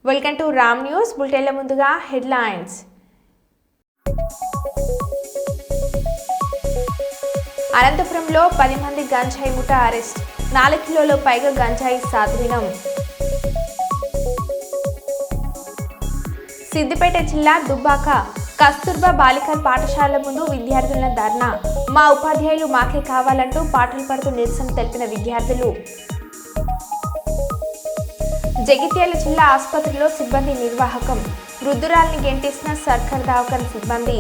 Welcome to Ram news బులెటిన్ల ముందుగా headlines. అనంతపురంలో 10 మంది గంజాయి ముఠా అరెస్ట్, 4 కిలోల పైగా గంజాయి స్వాధీనం. సిద్దిపేట జిల్లా దుబ్బాక కస్తూర్బా బాలికల పాఠశాల ముందు విద్యార్థుల ధర్నా. మా ఉపాధ్యాయులు మాకే కావాలంటూ పాటలు పాడుతూ నిరసన తెలిపిన విద్యార్థులు. జగిత్యాల జిల్లా ఆసుపత్రిలో సిబ్బంది నిర్వాహకం, వృద్ధురాల్ని గెంటేసిన సర్కార్ దవాఖానా సిబ్బంది.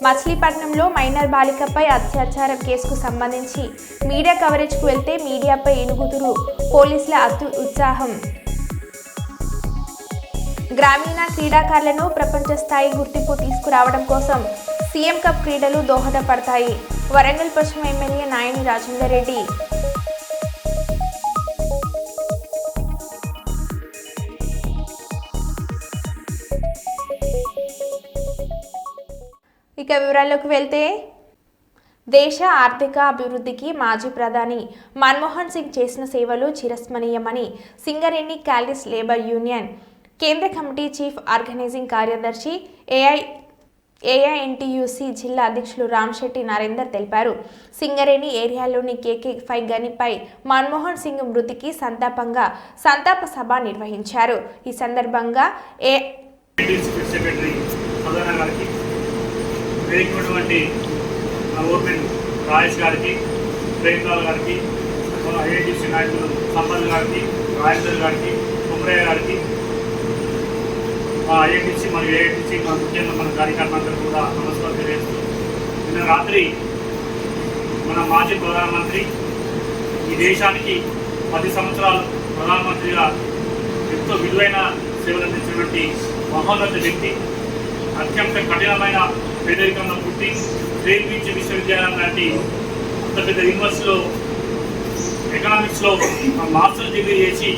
మచిలీపట్నంలో మైనర్ బాలికపై అత్యాచారం కేసుకు సంబంధించి మీడియా కవరేజ్కు వెళ్తే మీడియాపై ఎనుగుతురు పోలీసుల ఉత్సాహం. గ్రామీణ క్రీడాకారులను ప్రపంచ స్థాయి గుర్తింపు తీసుకురావడం కోసం సీఎం కప్ క్రీడలు దోహదపడతాయి. వరంగల్ పశ్చిమ ఎమ్మెల్యే నాయని రాజేందర్ రెడ్డి. ఇక వివరాల్లోకి వెళ్తే, దేశ ఆర్థిక అభివృద్ధికి మాజీ ప్రధాని మన్మోహన్ సింగ్ చేసిన సేవలు చిరస్మరణీయమని సింగరేణి క్యాలిస్ లేబర్ యూనియన్ కేంద్ర కమిటీ చీఫ్ ఆర్గనైజింగ్ కార్యదర్శి ఏఐఎన్టీయూసీ జిల్లా అధ్యక్షులు రామ్శెట్టి నరేందర్ తెలిపారు. సింగరేణి ఏరియాలోని KK5 గనిపై మన్మోహన్ సింగ్ మృతికి సంతాప సభ నిర్వహించారు. ఈ సందర్భంగా రాజేష్ గారికి, ప్రేమ్లాల్ గారికి, ఐఐటీసీ నాయకులు సంపత్ గారికి, రాజేందర్ గారికి, కుమరయ్య గారికి, ఐఐటీసీ మరియు ఏఐటీసీ ముఖ్యంగా మన కార్యకర్తలందరూ కూడా నమస్కారం తెలియజేస్తూ, నిన్న రాత్రి మన మాజీ ప్రధానమంత్రి, ఈ దేశానికి 10 సంవత్సరాలు ప్రధానమంత్రిగా ఎంతో విలువైన సేవలు అందించినటువంటి మహోన్నత వ్యక్తి, అత్యంత కఠినమైన పేదరికంలో పుట్టి ట్రేడ్ బీచ్ విశ్వవిద్యాలయం లాంటి అంత పెద్ద యూనివర్సిటీలో ఎకనామిక్స్లో మాస్టర్ డిగ్రీ చేసి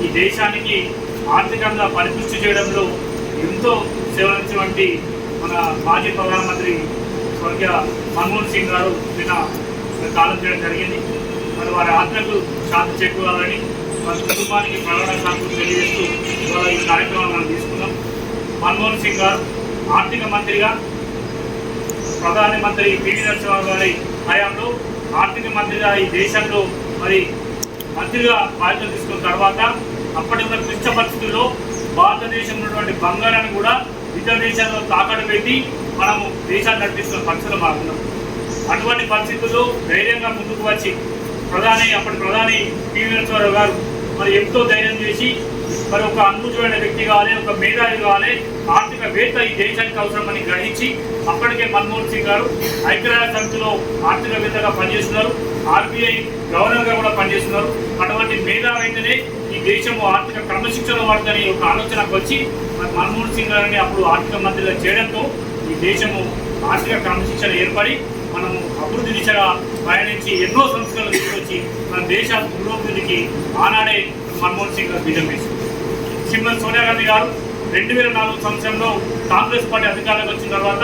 ఈ దేశానికి ఆర్థికంగా పరిపుష్టి చేయడంలో ఎంతో సేవలందించినటువంటి మన మాజీ ప్రధానమంత్రి స్వర్గీయ మన్మోహన్ సింగ్ గారు నిన్న కాలం చేయడం జరిగింది. మరి వారి ఆత్మకు శాంతి చేకూరాలని, వారి కుటుంబానికి ప్రగాఢ శాంతి తెలియజేస్తూ ఇవాళ ఈ కార్యక్రమాన్ని మనం తీసుకున్నాం. మన్మోహన్ సింగ్ గారు ఆర్థిక మంత్రిగా, ప్రధానమంత్రి పివి నరసింహారావు గారి హయాంలో ఆర్థిక మంత్రిగా ఈ దేశంలో మరి మంత్రిగా బాధ్యతలు తీసుకున్న తర్వాత అప్పటి ఉన్న క్లిష్ట పరిస్థితుల్లో భారతదేశంలో ఉన్నటువంటి బంగారాన్ని కూడా ఇతర దేశాల్లో తాకట్టు పెట్టి మనము దేశాన్ని నడిపిస్తున్న పరిస్థితులు మారుతున్నాం. అటువంటి పరిస్థితుల్లో ధైర్యంగా ముందుకు వచ్చి అప్పటి ప్రధాని పివి నరసింహారావు గారు మరి ఎంతో ధైర్యం చేసి మరి ఒక అద్భుతమైన వ్యక్తి కావాలి, ఒక మేధావి కావాలి, ఆర్థికవేత్త ఈ దేశానికి అవసరమని గ్రహించి అప్పటికే మన్మోహన్ సింగ్ గారు ఐక్యరాజ్య సమితిలో ఆర్థికవేత్తగా పనిచేస్తున్నారు, RBI గవర్నర్గా కూడా పనిచేస్తున్నారు. అటువంటి మేధావైతేనే ఈ దేశము ఆర్థిక క్రమశిక్షణ వాడుదని ఒక ఆలోచనకు వచ్చి మరి మన్మోహన్ సింగ్ గారిని అప్పుడు ఆర్థిక మంత్రిగా చేయడంతో ఈ దేశము ఆర్థిక క్రమశిక్షణ ఏర్పడి మనము అభివృద్ధి దిశగా ప్రయాణించి ఎన్నో సంస్కరణలు తీసుకొచ్చి మన దేశ పురోభివృద్ధికి ఆనాడే మన్మోహన్ సింగ్ గారు బీజం వేశారు. శ్రీమతి సోనియా గాంధీ గారు 2004 సంవత్సరంలో కాంగ్రెస్ పార్టీ అధికారంలోకి వచ్చిన తర్వాత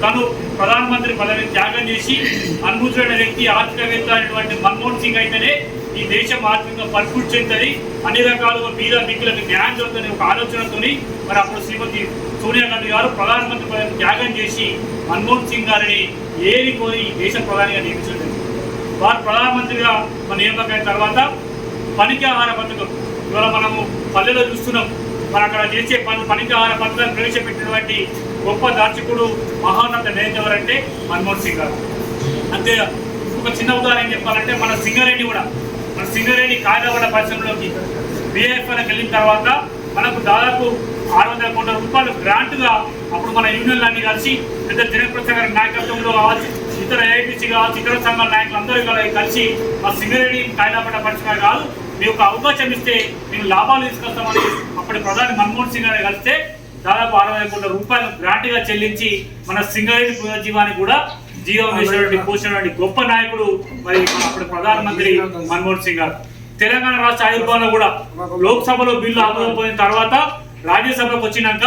తను ప్రధానమంత్రి పదవిని త్యాగం చేసి అనుభూతులైన వ్యక్తి, ఆర్థికవేత్త అయినటువంటి మన్మోహన్ సింగ్ అయితేనే ఈ దేశం ఆర్థికంగా పరిపుష్టి చెందుతుంది, అన్ని రకాలుగా బీద మిక్కులకు న్యాయం జరుగుతుంది ఒక ఆలోచనతోని మరి అప్పుడు శ్రీమతి సోనియా గాంధీ గారు ప్రధానమంత్రి పదవిని త్యాగం చేసి మన్మోహన్ సింగ్ గారిని ఏరికోని ఈ దేశ ప్రధానిగా నియమించడం. వారు ప్రధానమంత్రిగా నియామకమైన తర్వాత పనికి ఆహార పథకం ఇవాళ మనము పల్లెలో చూస్తున్నాం. మరి అక్కడ చేసే పనికి ఆహార పథకాన్ని ప్రవేశపెట్టినటువంటి గొప్ప దార్శకుడు, మహోన్నత నేత ఎవరంటే మన్మోహన్ సింగ్ గారు. అంతే ఒక చిన్న ఉదాహరణ చెప్పాలంటే మన సింగరేణి కాయదపడ్డ పరిశ్రమలోకి BIFLకి వెళ్ళిన తర్వాత మనకు దాదాపు 600 కోట్ల రూపాయలు గ్రాంట్గా అప్పుడు మన యూనియన్లు అన్ని కలిసి పెద్ద జనప్రసాద్ గారి నాయకత్వంలో కావచ్చు, ఇతర AITC కావచ్చు, ఇతర సంఘాల నాయకులు అందరూ కలిసి మా సింగరేణి కాయదపడ్డ పరిశ్రమ కాదు, మీ యొక్క అవకాశం ఇస్తే మేము లాభాలు తీసుకొస్తామని అప్పటి ప్రధాని మన్మోహన్ సింగ్ గారు కలిస్తే దాదాపు 600 కోట్ల రూపాయలు గ్రాంట్గా చెల్లించి మన సింగరేణి పునర్జీవానికి కూడా జీవం పోసినటువంటి గొప్ప నాయకుడు మరి అప్పుడు ప్రధానమంత్రి మన్మోహన్ సింగ్ గారు. తెలంగాణ రాష్ట్ర ఆవిర్భావంలో కూడా లోక్సభలో బిల్లు ఆమోదం తర్వాత రాజ్యసభకు వచ్చినాక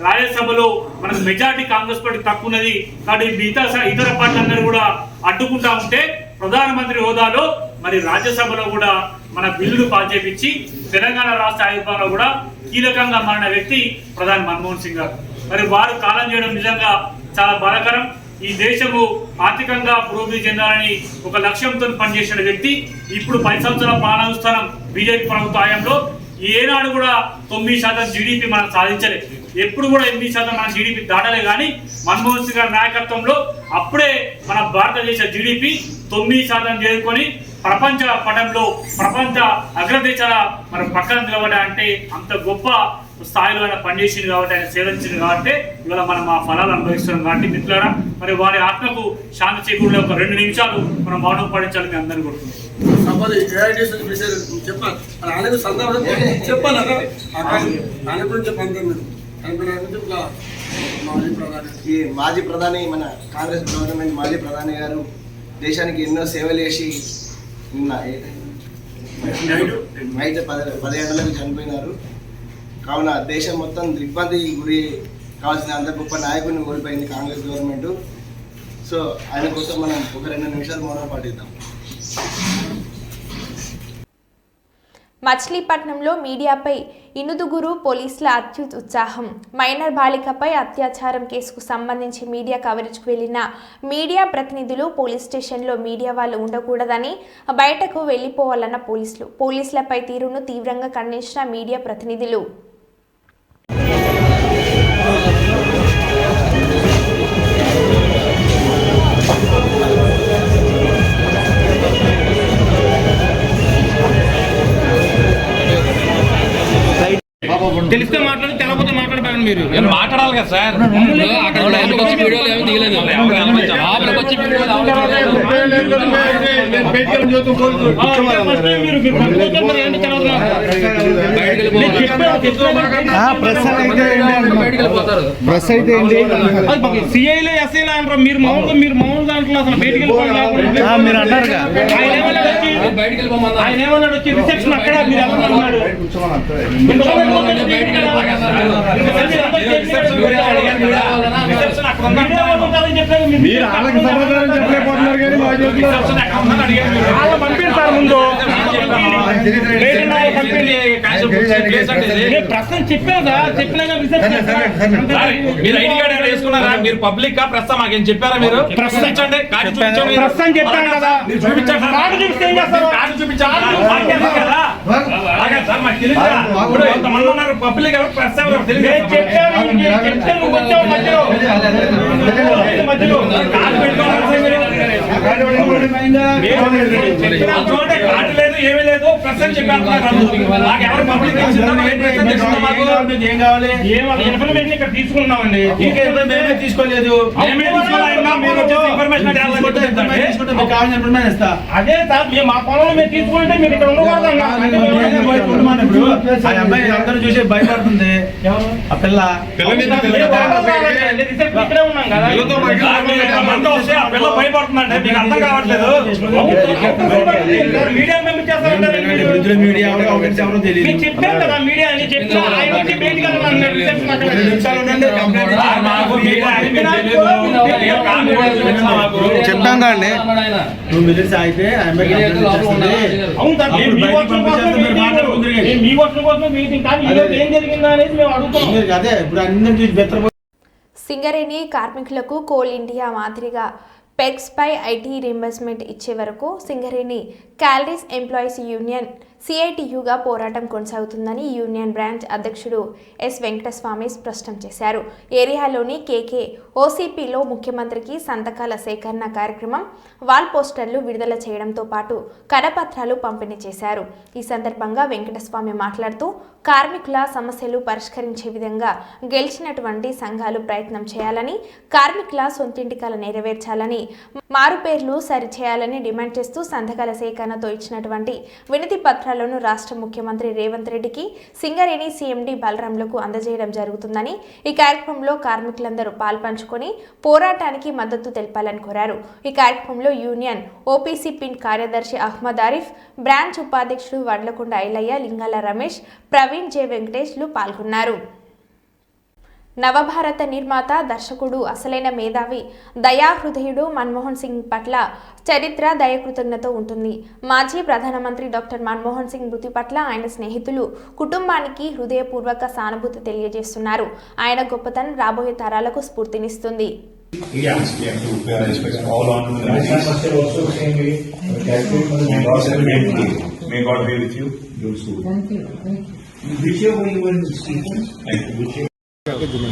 రాజ్యసభలో మనకు మెజారిటీ కాంగ్రెస్ పార్టీ తక్కువ ఉన్నది కాబట్టి మిగతా ఇతర పార్టీలందరూ కూడా అడ్డుకుంటా ఉంటే ప్రధానమంత్రి హోదాలో మరి రాజ్యసభలో కూడా మన బిల్లును పాస్ చేపించి తెలంగాణ రాష్ట్ర ఆవిర్భావంలో కూడా కీలకంగా మారిన వ్యక్తి ప్రధాని మన్మోహన్ సింగ్ గారు. మరి వారు కాలం చేయడం నిజంగా చాలా బాధాకరం. ఈ దేశము ఆర్థికంగా పురోగతి చెందాలని ఒక లక్ష్యంతో పనిచేసిన వ్యక్తి ఇప్పుడు 10 సంవత్సరాల పాలనాస్థానం బీజేపీ ప్రభుత్వ హయాంలో ఏనాడు కూడా 9% జీడీపీ మనం సాధించలేదు. ఎప్పుడు కూడా 8% మన జీడీపీ దాటలే. కానీ మన్మోహన్ సింగ్ గారి నాయకత్వంలో అప్పుడే మన భారతదేశ జీడీపీ 9% చేరుకొని ప్రపంచ పటంలో ప్రపంచ అగ్రదేశాల మన పక్కన నిలబడ అంటే అంత గొప్ప స్థాయిలో ఆయన పనిచేసింది కాబట్టి, ఆయన సేవించింది కాబట్టి ఇవాళ మనం ఆ ఫలాలు అనుభవిస్తున్నాం. కాబట్టి మిత్రులారా, మరి వారి ఆత్మకు శాంతి చేకూరే ఒక 2 నిమిషాలు మనం మౌనం పాటించాలని మీ అందరినీ కోరుతున్నాం. ఈ మాజీ ప్రధాని మన కాంగ్రెస్ గవర్నమెంట్ మాజీ ప్రధాని గారు దేశానికి ఎన్నో సేవలు చేసి అయితే 10 ఏళ్లకు చనిపోయినారు. కావున దేశం మొత్తం దిగ్బంధికి గురి కావాల్సిన అంత గొప్ప నాయకుడిని కోల్పోయింది కాంగ్రెస్ గవర్నమెంట్. సో ఆయన కోసం మనం ఒక 2 నిమిషాలు మౌనం పాటిద్దాం. మచిలీపట్నంలో మీడియాపై ఇనుదుగురు పోలీసుల అత్యుత్సాహం. మైనర్ బాలికపై అత్యాచారం కేసుకు సంబంధించి మీడియా కవరేజ్కు వెళ్లిన మీడియా ప్రతినిధులు పోలీస్ స్టేషన్లో మీడియా వాళ్ళు ఉండకూడదని బయటకు వెళ్లిపోవాలన్న పోలీసులపై తీరును తీవ్రంగా ఖండించిన మీడియా ప్రతినిధులు. తెలిస్తే మాట్లాడి తెలకపోతే మాట్లాడకండి. మీరు మాట్లాడాలి కదా సార్. సిఐలే ఎస్ఐలే అంటారు. మీరు మామూలు దాంట్లో అసలు బయటికి ఆయన ఏమన్నాడు వచ్చి రిసెప్షన్ అక్కడ మీరు ఎవరున్నాడు పంపిస్తారు ముందు ప్రశ్న చెప్పాను సార్. చెప్పినా మీరు ఐడి కార్డు వేసుకున్నారా? మీరు పబ్లిక్ గా ప్రస్తుతం మాకేం చెప్పారా? మీరు ప్రశ్నించండి. ప్రశ్న చెప్పాను కదా. పబ్లిక్ లేదు ఏమీ లేదు. ప్రశ్న చెప్పారు. ఏం కావాలి? ఇన్ఫర్మేషన్ ఇక్కడ తీసుకున్నామండి. మేమే తీసుకోలేదు. అదే సార్, మేము మా పొలంలో మేము తీసుకుంటే మీరు ఇక్కడ ఉండకూడదు. అమ్మాయి అందరూ చూసి భయపడుతుంది. ఆ పిల్ల ఇక్కడే ఉన్నాం కదా. పిల్ల భయపడుతుందంటే మీకు అర్థం కావట్లేదు. మీడియా మేము చేస్తామంటారు. మీడియా ఎవరో తెలియదు. చెప్పాను కదా మీడియా అని చెప్పిన ఆయన వచ్చి బయటికి చెప్పాం కానీ 2 మినిట్స్ అయితే అవును సార్. మీ వర్షం కోసం మీటింగ్ కానీ ఏం జరిగిందా అనేది మేము అడుగుతాం. అదే ఇప్పుడు అందరం చూసి బెత్తర. సింగరేణి కార్మికులకు కోల్ ఇండియా మాదిరిగా పెగ్స్పై ఐటీ రీయింబర్స్మెంట్ ఇచ్చే వరకు సింగరేణి క్యాలరీస్ ఎంప్లాయీస్ యూనియన్ సిఐటియుగా పోరాటం కొనసాగుతుందని యూనియన్ బ్రాంచ్ అధ్యక్షుడు ఎస్ వెంకటస్వామి స్పష్టం చేశారు. ఏరియాలోని కేకే ఓసీపీలో ముఖ్యమంత్రికి సంతకాల సేకరణ కార్యక్రమం, వాల్ పోస్టర్లు విడుదల చేయడంతో పాటు కరపత్రాలు పంపిణీ చేశారు. ఈ సందర్భంగా వెంకటస్వామి మాట్లాడుతూ కార్మికుల సమస్యలు పరిష్కరించే విధంగా గెలిచినటువంటి సంఘాలు ప్రయత్నం చేయాలని, కార్మికుల సొంతింటి కల నెరవేర్చాలని, మారుపేర్లు సరిచేయాలని డిమాండ్ చేస్తూ సంతకాల సేకరణతో ఇచ్చినటువంటి వినతి పత్రాలను రాష్ట్ర ముఖ్యమంత్రి రేవంత్ రెడ్డికి, సింగరేణి సీఎండీ బలరాంలకు అందజేయడం జరుగుతుందని, ఈ కార్యక్రమంలో కార్మికులందరూ పాల్పంచుకొని పోరాటానికి మద్దతు తెలపాలని కోరారు. ఈ కార్యక్రమంలో యూనియన్ ఓపీసీ పిన్ కార్యదర్శి అహ్మద్ ఆరిఫ్, బ్రాంచ్ ఉపాధ్యక్షుడు వడ్లకొండ ఐలయ్య, లింగాల రమేష్, ప్రవీణ్ జె వెంకటేష్లు పాల్గొన్నారు. నవభారత నిర్మాత, దర్శకుడు, అసలైన మేధావి, దయాహృదయుడు మన్మోహన్ సింగ్ పట్ల చరిత్ర దయకృతజ్ఞత ఉంటుంది. మాజీ ప్రధానమంత్రి డాక్టర్ మన్మోహన్ సింగ్ మృతి పట్ల ఆయన స్నేహితులు, కుటుంబానికి హృదయపూర్వక సానుభూతి తెలియజేస్తున్నారు. ఆయన గొప్పతనం రాబోయే తరాలకు స్ఫూర్తినిస్తుంది. Yes, we have to pay our respects to all honorable ladies. May God be with you.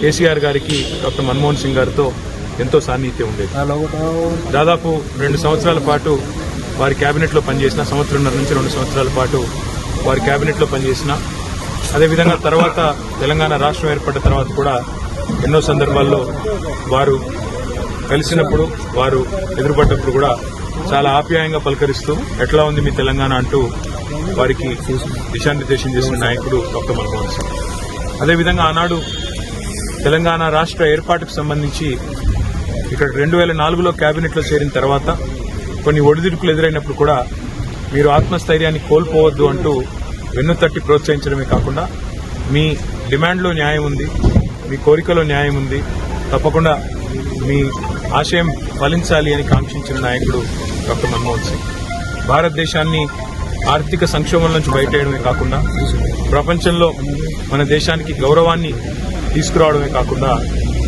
KCR గారికి డాక్టర్ మన్మోహన్ సింగ్ గారితో ఎంతో సాన్నిహిత్యం ఉండేది. దాదాపు 2 సంవత్సరాల పాటు వారి క్యాబినెట్లో పనిచేసిన, సంవత్సరంన్నర నుంచి 2 సంవత్సరాల పాటు వారి క్యాబినెట్లో పనిచేసిన, అదేవిధంగా తర్వాత తెలంగాణ రాష్ట్రం ఏర్పడిన తర్వాత కూడా ఎన్నో సందర్భాల్లో వారు కలిసినప్పుడు, వారు ఎదురుపడ్డప్పుడు కూడా చాలా ఆప్యాయంగా పలకరిస్తూ ఎట్లా ఉంది మీ తెలంగాణ అంటూ వారికి దిశానిర్దేశం చేసిన నాయకుడు డాక్టర్ మన్మోహన్ సింగ్. అదేవిధంగా ఆనాడు తెలంగాణ రాష్ట్ర ఏర్పాటుకు సంబంధించి ఇక్కడ 2004లో క్యాబినెట్లో చేరిన తర్వాత కొన్ని ఒడిదుడుకులు ఎదురైనప్పుడు కూడా మీరు ఆత్మస్థైర్యాన్ని కోల్పోవద్దు అంటూ వెన్నుతట్టి ప్రోత్సహించడమే కాకుండా మీ డిమాండ్లో న్యాయం ఉంది, మీ కోరికలో న్యాయం ఉంది, తప్పకుండా మీ ఆశయం ఫలించాలి అని కాంక్షించిన నాయకుడు డాక్టర్ మన్మోహన్ సింగ్. భారతదేశాన్ని ఆర్థిక సంక్షోభం నుంచి బయటేయడమే కాకుండా ప్రపంచంలో మన దేశానికి గౌరవాన్ని తీసుకురావడమే కాకుండా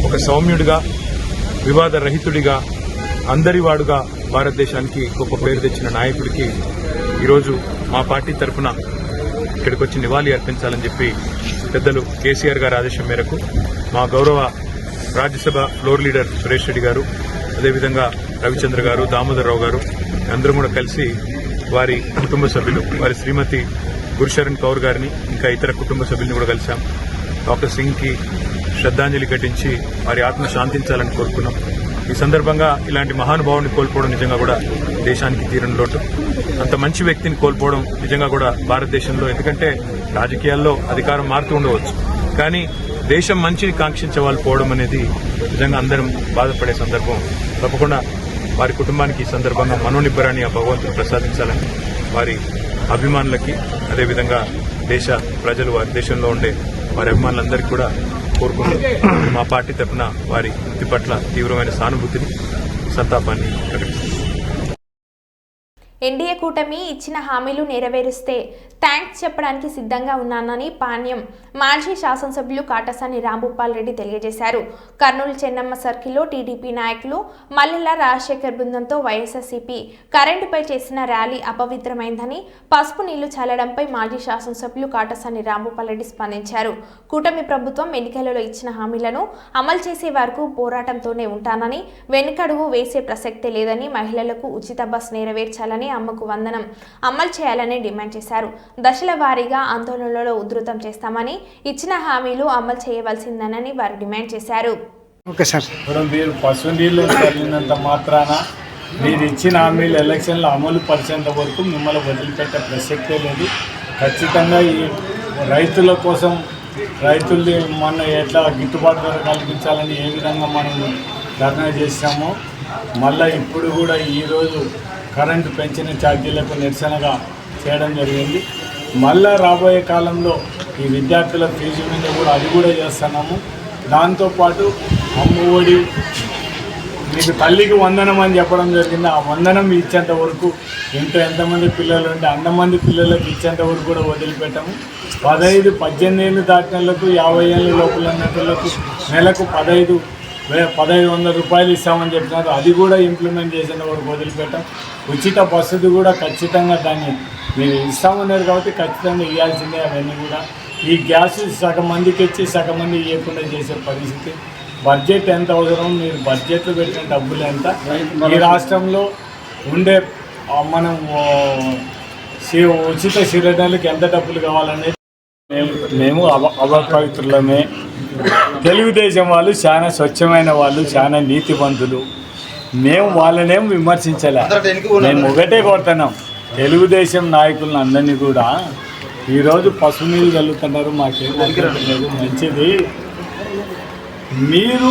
ఒక సౌమ్యుడిగా, వివాద రహితుడిగా, అందరివాడుగా భారతదేశానికి గొప్ప పేరు తెచ్చిన నాయకుడికి ఈరోజు మా పార్టీ తరఫున ఇక్కడికి వచ్చి నివాళి అర్పించాలని చెప్పి పెద్దలు కేసీఆర్ గారి ఆదేశం మేరకు మా గౌరవ రాజ్యసభ ఫ్లోర్ లీడర్ సురేష్ రెడ్డి గారు, అదేవిధంగా రవిచంద్ర గారు, దామోదర్ రావు గారు అందరం కూడా కలిసి వారి కుటుంబ సభ్యులు, వారి శ్రీమతి గురుశరణ్ కౌర్ గారిని, ఇంకా ఇతర కుటుంబ సభ్యుల్ని కూడా కలిశాం. డాక్టర్ సింగ్కి శ్రద్ధాంజలి ఘటించి వారి ఆత్మ శాంతించాలని కోరుకున్నాం. ఈ సందర్భంగా ఇలాంటి మహానుభావుని కోల్పోవడం నిజంగా కూడా దేశానికి తీరని లోటు. అంత మంచి వ్యక్తిని కోల్పోవడం నిజంగా కూడా భారతదేశంలో, ఎందుకంటే రాజకీయాల్లో అధికారం మారుతూ ఉండవచ్చు, కానీ దేశం మంచిని కాంక్షించే వాళ్ళు పోవడం అనేది నిజంగా అందరం బాధపడే సందర్భం. తప్పకుండా వారి కుటుంబానికి ఈ సందర్భంగా మనోనిబ్బరాన్ని ఆ భగవంతుడు ప్రసాదించాలని వారి అభిమానులకి, అదేవిధంగా దేశ ప్రజలు, వారి దేశంలో ఉండే వారి అభిమానులందరికీ కూడా కోరుకుంటూ మా పార్టీ తరఫున వారి వృత్తి పట్ల తీవ్రమైన సానుభూతిని, సంతాపాన్ని ప్రకటిస్తున్నాం. ఎన్డీఏ కూటమి ఇచ్చిన హామీలు నెరవేరిస్తే థ్యాంక్స్ చెప్పడానికి సిద్ధంగా ఉన్నానని పాణ్యం మాజీ శాసనసభ్యులు కాటసాని రాంభూపాల్ రెడ్డి తెలియజేశారు. కర్నూలు చెన్నమ్మ సర్కిల్లో టీడీపీ నాయకులు మల్లెల రాజశేఖర్ బృందంతో వైఎస్ఆర్సీపీ కరెంటుపై చేసిన ర్యాలీ అపవిత్రమైందని, పసుపు నీళ్లు చల్లడంపై మాజీ శాసనసభ్యులు కాటసాని రాంభూపాల్ రెడ్డి స్పందించారు. కూటమి ప్రభుత్వం ఎన్నికలలో ఇచ్చిన హామీలను అమలు చేసే వరకు పోరాటంతోనే ఉంటానని, వెనుకడుగు వేసే ప్రసక్తే లేదని, మహిళలకు ఉచిత బస్ నెరవేర్చాలని, అమ్మకు వందనం అమలు చేయాలని డిమాండ్ చేశారు. దశల వారీగా ఆందోళనలో ఉధృతం చేస్తామని, ఇచ్చిన హామీలు అమలు చేయవలసిందనని వారు డిమాండ్ చేశారు. ఇప్పుడు మీరు పశు నీళ్లు చల్లినంత మాత్రాన మీరు ఇచ్చిన హామీలు ఎలక్షన్లో అమలు పరిచేంత వరకు మిమ్మల్ని వదిలిపెట్టే ప్రసక్తే లేదు. ఖచ్చితంగా ఈ రైతుల కోసం, రైతుల్ని మన ఎట్లా గిట్టుబాటు ధర కల్పించాలని ఏ విధంగా మనం ధర్నా చేసామో, మళ్ళీ ఇప్పుడు కూడా ఈరోజు కరెంటు పెంచిన ఛార్జీలకు నిరసనగా చేయడం జరిగింది. మళ్ళా రాబోయే కాలంలో ఈ విద్యార్థుల ఫీజు మీద కూడా అది కూడా చేస్తున్నాము. దాంతోపాటు అమ్మఒడి, మీకు తల్లికి వందనం అని చెప్పడం జరిగింది. ఆ వందనం ఇచ్చేంత వరకు ఎంతమంది పిల్లలు ఉంటే అంతమంది పిల్లలకు ఇచ్చేంత వరకు కూడా వదిలిపెట్టాము. 15-18 ఏళ్ళు దాటిన వాళ్ళకు, 50 ఏళ్ళ లోపల ఉన్నట్లకు నెలకు 1500 రూపాయలు ఇస్తామని చెప్పినారు. అది కూడా ఇంప్లిమెంట్ చేసిన వరకు వదిలిపెట్టాం. ఉచిత బస్సుది కూడా ఖచ్చితంగా దాన్ని మీరు ఇస్తామన్నారు కాబట్టి ఖచ్చితంగా ఇవ్వాల్సిందే. అవన్నీ కూడా ఈ గ్యాస్ సగం మందికి ఇచ్చి సగం మంది ఇవ్వకుండా చేసే పరిస్థితి. బడ్జెట్ ఎంత అవసరం, మీరు బడ్జెట్లో పెట్టిన డబ్బులు ఎంత, ఈ రాష్ట్రంలో ఉండే మనం ఉచిత సిలిండర్లకు ఎంత డబ్బులు కావాలనేది మేము అపవిత్రులమే. తెలుగుదేశం వాళ్ళు చాలా స్వచ్ఛమైన వాళ్ళు, చాలా నీతివంతులు. మేము వాళ్ళనేం విమర్శించలే, మేము ఒకటే కోరుతున్నాం, తెలుగుదేశం నాయకులను అందరినీ కూడా ఈరోజు పసుపు నీళ్ళు చల్లుతున్నారు, మాకేం లేదు, మంచిది. మీరు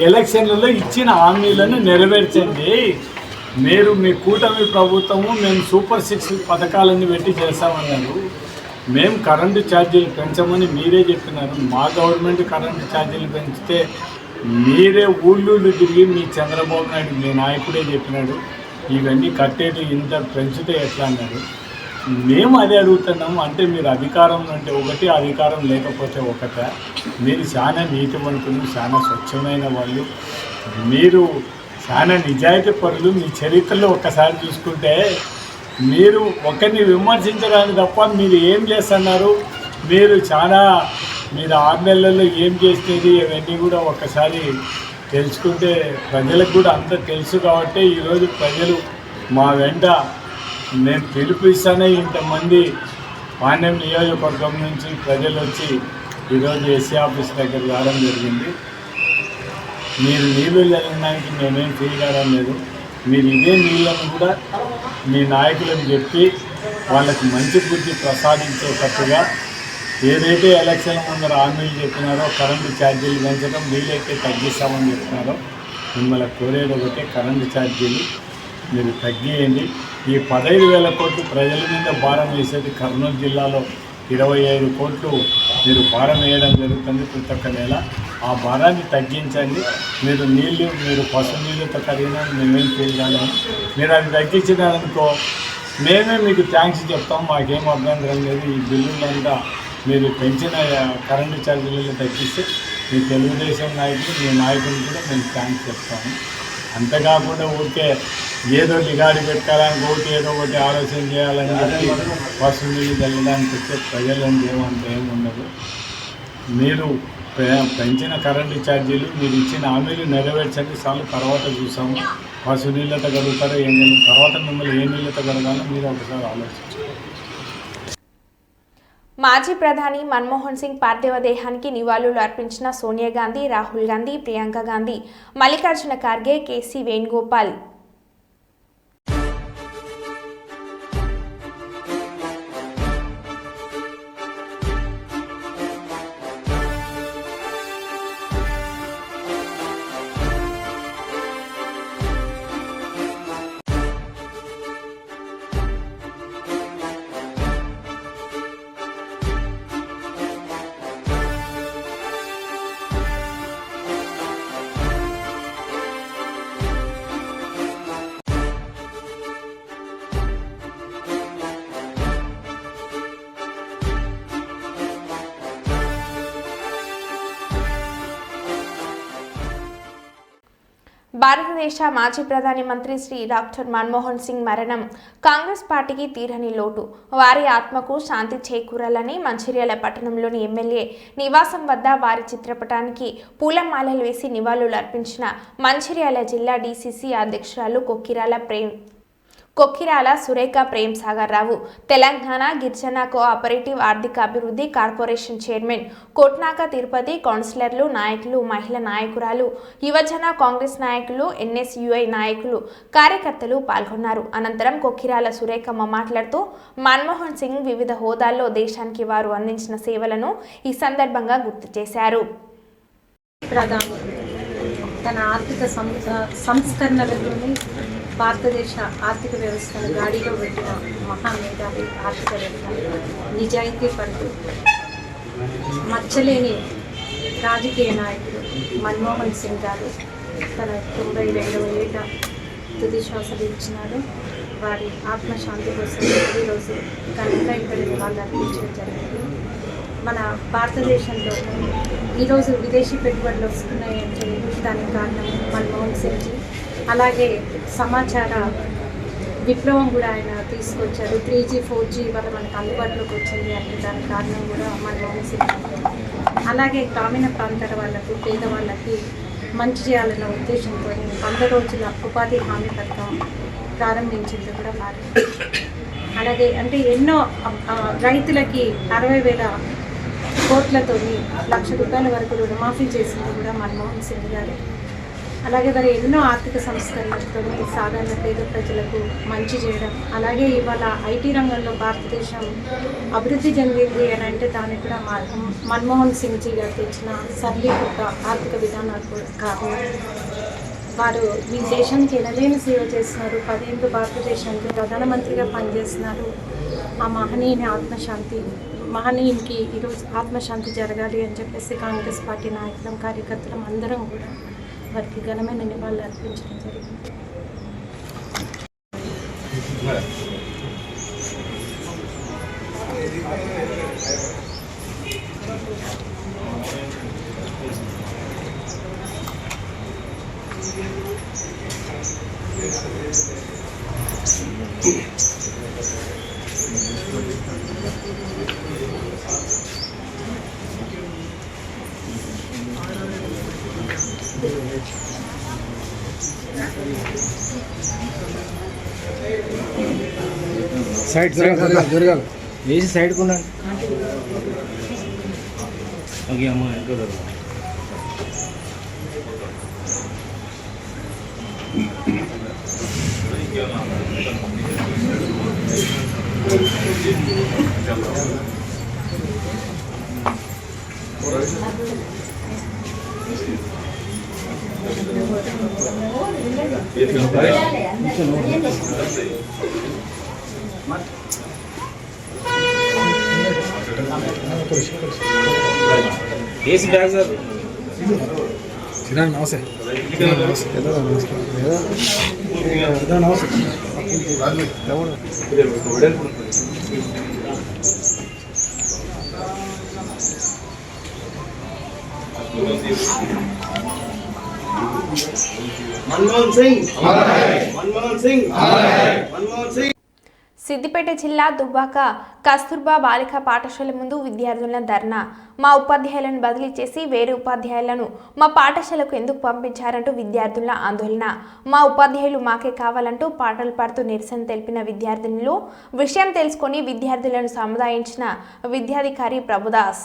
ఎలక్షన్లలో ఇచ్చిన హామీలను నెరవేర్చండి. మీరు మీ కూటమి ప్రభుత్వము మేము సూపర్ 6 పథకాలన్నీ పెట్టి చేస్తామన్నారు. మేము కరెంటు ఛార్జీలు పెంచమని మీరే చెప్పినారు. మా గవర్నమెంట్ కరెంటు ఛార్జీలు పెంచితే మీరే ఊళ్ళు తిరిగి మీ చంద్రబాబు నాయుడు మీ నాయకుడే చెప్పినాడు ఇవన్నీ కట్టేది ఇంత పెంచితే ఎట్లా అన్నాడు. మేము అదే అడుగుతున్నాము. అంటే మీరు అధికారంలో అంటే ఒకటి, అధికారం లేకపోతే ఒకట. మీరు చాలా నీతివంతులు, చాలా స్వచ్ఛమైన వాళ్ళు, మీరు చాలా నిజాయితీ పరులు. మీ చరిత్రలో ఒక్కసారి చూసుకుంటే మీరు ఒకరిని విమర్శించడానికి తప్ప మీరు ఏం చేస్తున్నారు, మీరు 6 నెలల్లో ఏం చేసేది అవన్నీ కూడా ఒక్కసారి తెలుసుకుంటే ప్రజలకు కూడా అంత తెలుసు. కాబట్టి ఈరోజు ప్రజలు మా వెంట నేను పిలుపుస్తానే ఇంతమంది పాణ్యం నియోజకవర్గం నుంచి ప్రజలు వచ్చి ఈరోజు ఎస్సీ ఆఫీస్ దగ్గర రావడం జరిగింది. మీరు నీళ్లు వెళ్ళడానికి మేమేం చేయడం లేదు. మీరు ఇదే నీళ్ళను కూడా మీ నాయకులకు చెప్పి వాళ్ళకి మంచి బుద్ధి ప్రసాదించేటట్టుగా ఏదైతే ఎలక్షన్ ముందర హామీలు చెప్పినారో కరెంటు ఛార్జీలు పెంచడం, నీళ్ళైతే తగ్గిస్తామని చెప్పినారో మిమ్మల్ని కోరేది ఒకటే, కరెంటు ఛార్జీలు మీరు తగ్గియండి. ఈ 15,000 కోట్లు ప్రజల మీద భారం వేసేది కర్నూలు జిల్లాలో 25 కోట్లు మీరు భారం వేయడం జరుగుతుంది ప్రతి ఒక్క నెల. ఆ భారాన్ని తగ్గించండి. మీరు పశు నీళ్ళతో కడిగినా మేమేం చేయగలము. మీరు అది తగ్గించినారనుకో మేమే మీకు థ్యాంక్స్ చెప్తాం, మాకేం అభ్యంతరం లేదు. ఈ బిల్లులంతా మీరు పెంచిన కరెంటు ఛార్జీలను తగ్గిస్తే మీ తెలుగుదేశం నాయకులు, మీ నాయకులు కూడా మేము థ్యాంక్స్ చెప్తాము. అంతేకాకుండా ఊరికే ఏదో దిగాడి పెట్టాలని ఏదో ఒకటి ఆలోచన చేయాలని చెప్పి పశు నీళ్ళు చల్లడానికి వచ్చే ప్రజలంటే ఏముండదు. మీరు పెంచిన కరెంటు ఛార్జీలు మీరు ఇచ్చిన హామీలు నెరవేర్చండి చాలు. తర్వాత చూసాము పశు నీళ్ళతో కలుగుతారో ఏం తర్వాత మిమ్మల్ని ఏ నీళ్ళతో కలగాలో మీరు ఒకసారి ఆలోచించండి. మాజీ ప్రధాని మన్మోహన్ సింగ్ పార్థివ దేహానికి నివాళులు అర్పించిన సోనియా గాంధీ, రాహుల్ గాంధీ, ప్రియాంక గాంధీ, మల్లికార్జున ఖార్గే, కేసీ వేణుగోపాల్. భారతదేశ మాజీ ప్రధాని మంత్రి శ్రీ డాక్టర్ మన్మోహన్ సింగ్ మరణం కాంగ్రెస్ పార్టీకి తీరని లోటు. వారి ఆత్మకు శాంతి చేకూరాలని మంచిర్యాల పట్టణంలోని ఎమ్మెల్యే నివాసం వద్ద వారి చిత్రపటానికి పూలమాలలు వేసి నివాళులు అర్పించిన మంచిర్యాల జిల్లా డీసీసీ అధ్యక్షురాలు కొక్కిరాల సురేఖ ప్రేమ్ సాగర్ రావు, తెలంగాణ గిరిజన కోఆపరేటివ్ ఆర్థిక అభివృద్ధి కార్పొరేషన్ చైర్మన్ కోట్నాక తిరుపతి, కౌన్సిలర్లు, నాయకులు, మహిళా నాయకురాలు, యువజన కాంగ్రెస్ నాయకులు, ఎన్ఎస్యుఐ నాయకులు, కార్యకర్తలు పాల్గొన్నారు. అనంతరం కొక్కిరాల సురేఖమ్మ మాట్లాడుతూ మన్మోహన్ సింగ్ వివిధ హోదాల్లో దేశానికి వారు అందించిన సేవలను ఈ సందర్భంగా గుర్తు చేశారు. తన ఆర్థిక సంస్కరణలతోనే భారతదేశ ఆర్థిక వ్యవస్థను గాడిలో పెట్టిన మహామేధావి, ఆర్థికవేత్త, నిజాయితీ పరుడు, మచ్చలేని రాజకీయ నాయకుడు మన్మోహన్ సింగ్ గారు తన 92వ ఏట తుది శ్వాస విడిచినాడు. వారి ఆత్మశాంతి కోసం ఈరోజు ఘనంగా ఇక్కడ నివాళులు అర్పించడం జరిగింది. మన భారతదేశంలో ఈరోజు విదేశీ పెట్టుబడులు వస్తున్నాయంటే దానికి కారణం మన్మోహన్ సింగ్ జీ. అలాగే సమాచార విప్లవం కూడా ఆయన తీసుకొచ్చారు. 3G 4G వల్ల మనకు అందుబాటులోకి వచ్చింది అంటే దానికి కారణం కూడా మన్మోహన్ సింగ్. అలాగే గ్రామీణ ప్రాంతాల వాళ్ళకు, పేదవాళ్ళకి మంచి చేయాలన్న ఉద్దేశంతో 100 రోజుల ఉపాధి హామీ పథకం ప్రారంభించింది కూడా వారు. అలాగే అంటే ఎన్నో రైతులకి 60,000 కోట్లతో ₹1,00,000 వరకు రుణమాఫీ చేసింది కూడా మన్మోహన్ సింగ్ గారు. అలాగే వారు ఎన్నో ఆర్థిక సంస్కరణలతో సాధారణ పేద ప్రజలకు మంచి చేయడం. అలాగే ఇవాళ ఐటీ రంగంలో భారతదేశం అభివృద్ధి చెందింది అని అంటే దానికి కూడా మన్మోహన్ సింగ్ జీ గారు తెచ్చిన సరళీకృత ఆర్థిక విధానాలు కారణం. వారు మీ దేశానికి ఎనలేని సేవ చేస్తున్నారు. 10 ఏళ్ళు భారతదేశానికి ప్రధానమంత్రిగా పనిచేస్తున్నారు. ఆ మహనీయుని ఆత్మశాంతి మహనీయునికి ఈరోజు ఆత్మశాంతి జరగాలి అని చెప్పేసి కాంగ్రెస్ పార్టీ నాయకులం కార్యకర్తలం అందరం కూడా వారికి ఘనమైన నివాళులు అర్పించడం జరిగింది. సైడ్ జరగాలి వేసి సైడ్ కొన్నాను ఓకే అమ్మ ఇంకా జరగాలి. ఏసీ బ్యాగ్ సార్ నమస్తే మన్మోహన్ సింగ్ మన్మోహన్ సింగ్ మన్మోహన్ సింగ్. సిద్దిపేట జిల్లా దుబ్బాక కస్తూర్బా బాలికా పాఠశాల ముందు విద్యార్థుల ధర్నా. మా ఉపాధ్యాయులను బదిలీ చేసి వేరే ఉపాధ్యాయులను మా పాఠశాలకు ఎందుకు పంపించారంటూ విద్యార్థుల ఆందోళన. మా ఉపాధ్యాయులు మాకే కావాలంటూ పాటలు పాడుతూ నిరసన తెలిపిన విద్యార్థినులు విషయం తెలుసుకొని విద్యార్థులను సముదాయించిన విద్యాధికారి ప్రభుదాస్.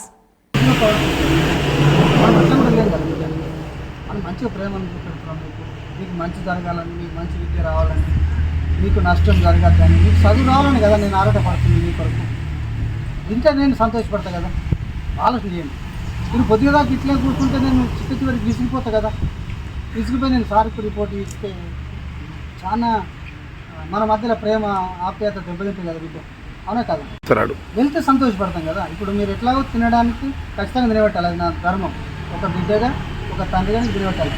మంచిగా ప్రేమను చూపెడుతున్నాం, మీకు మంచి జరగాలని, మీకు మంచి విద్య రావాలని, మీకు నష్టం జరగద్దని, మీకు చదువు రావాలని కదా నేను ఆరాటపడుతుంది మీ కొరకు. ఇంకా నేను సంతోషపడతా కదా, ఆలోచన చేయండి. మీరు కొద్దిగా దాకా ఇట్లా కూర్చుంటే నేను చివరికి విసిగిపోతా కదా. విసిగిపోయి నేను సార్కు రిపోర్ట్ ఇస్తే చాలా మన మధ్యలో ప్రేమ ఆప్యాయత దెబ్బతింటుంది కదా బిడ్డ, అవునా కదా. వెళ్తే సంతోషపడతాం కదా. ఇప్పుడు మీరు ఎట్లాగో తినడానికి ఖచ్చితంగా నిలబెట్టాలి, అది నా ధర్మం. ఒక బిడ్డగా ఒక తండ్రిగా నిలబెట్టాలి.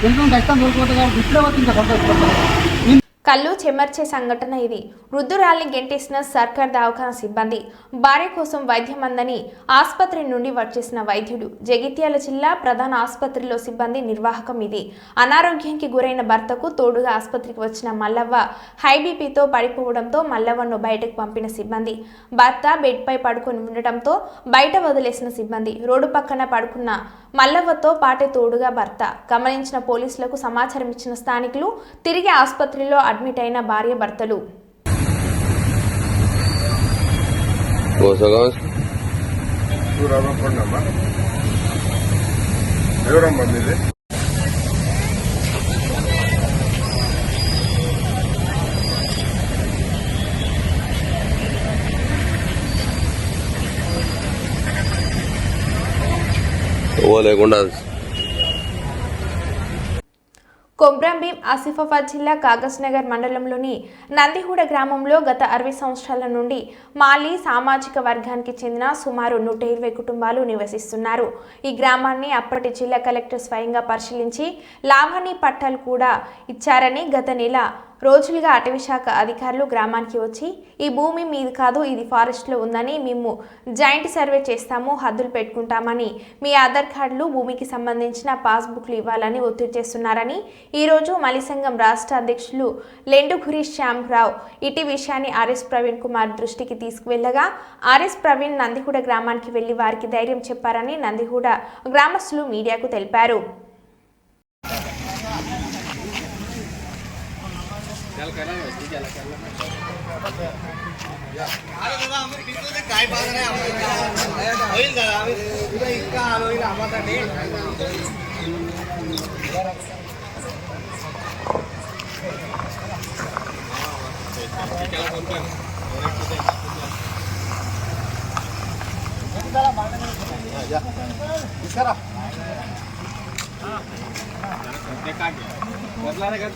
కొంచెం కష్టం దొరికిపోతే కాబట్టి ఇప్పుడే వచ్చి ఇంకా సంతోషపడతాను. కళ్ళు చెమర్చే సంఘటన ఇది. వృద్ధురాల్ని గెంటేసిన సర్కార్ దవాఖానా సిబ్బంది. భార్య కోసం వైద్యం అందని ఆసుపత్రి నుండి వచ్చేసిన వైద్యుడు. జగిత్యాల జిల్లా ప్రధాన ఆసుపత్రిలో సిబ్బంది నిర్వాహకం ఇది. అనారోగ్యానికి గురైన భర్తకు తోడుగా ఆసుపత్రికి వచ్చిన మల్లవ్వ హై బీపీతో పడిపోవడంతో మల్లవ్వను బయటకు పంపిన సిబ్బంది. భర్త బెడ్పై పడుకొని ఉండటంతో బయట వదిలేసిన సిబ్బంది. రోడ్డు పక్కన పడుకున్న మల్లవ్వతో పాటే తోడుగా భర్త. గమనించిన పోలీసులకు సమాచారం ఇచ్చిన స్థానికులు తిరిగి ఆసుపత్రిలో అడ్మిట్ అయిన భార్య భర్తలు. కొమ్రంభీం ఆసిఫాబాద్ జిల్లా కాగజ్నగర్ మండలంలోని నందిహూడ గ్రామంలో గత 60 సంవత్సరాల నుండి మాలీ సామాజిక వర్గానికి చెందిన సుమారు 120 కుటుంబాలు నివసిస్తున్నారు. ఈ గ్రామాన్ని అప్పటి జిల్లా కలెక్టర్ స్వయంగా పరిశీలించి లావణి పట్టాలు కూడా ఇచ్చారని గత నెల రోజులుగా అటవీశాఖ అధికారులు గ్రామానికి వచ్చి ఈ భూమి మీది కాదు, ఇది ఫారెస్ట్లో ఉందని, మేము జాయింట్ సర్వే చేస్తాము, హద్దులు పెట్టుకుంటామని, మీ ఆధార్ కార్డులు, భూమికి సంబంధించిన పాస్బుక్లు ఇవ్వాలని ఒత్తిడి చేస్తున్నారని ఈరోజు మలి సంఘం రాష్ట్ర అధ్యక్షులు లెండుగురి శ్యామరావు ఇటీ విషయాన్ని ఆర్ఎస్ ప్రవీణ్ కుమార్ దృష్టికి తీసుకువెళ్లగా ఆర్ఎస్ ప్రవీణ్ నందిహూడ గ్రామానికి వెళ్లి వారికి ధైర్యం చెప్పారని నందిహూడ గ్రామస్తులు మీడియాకు తెలిపారు.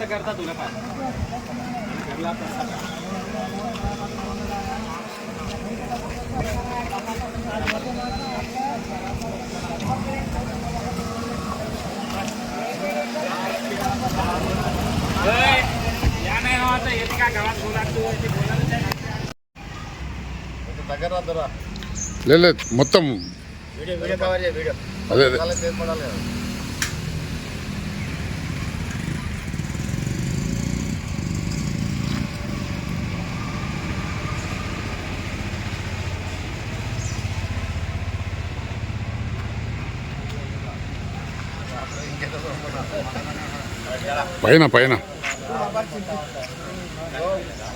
करता तुला पाहिजे లేదు మొత్తం అదే పైన పైన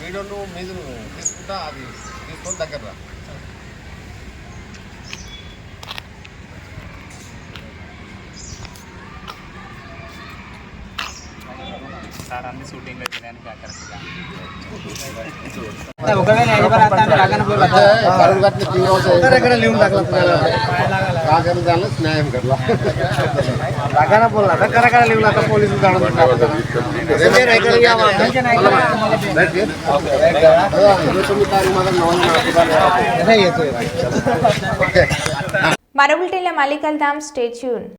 వీడియో మీద తీసుకుంటా అది తీసుకొని దగ్గర సార్ అన్ని షూటింగ్ అయిపోయినాయి కరెక్ట్గా స్నేహం కట్లా మరో బులెటిన్లో మళ్ళీ కలుద్దాం. Stay tune.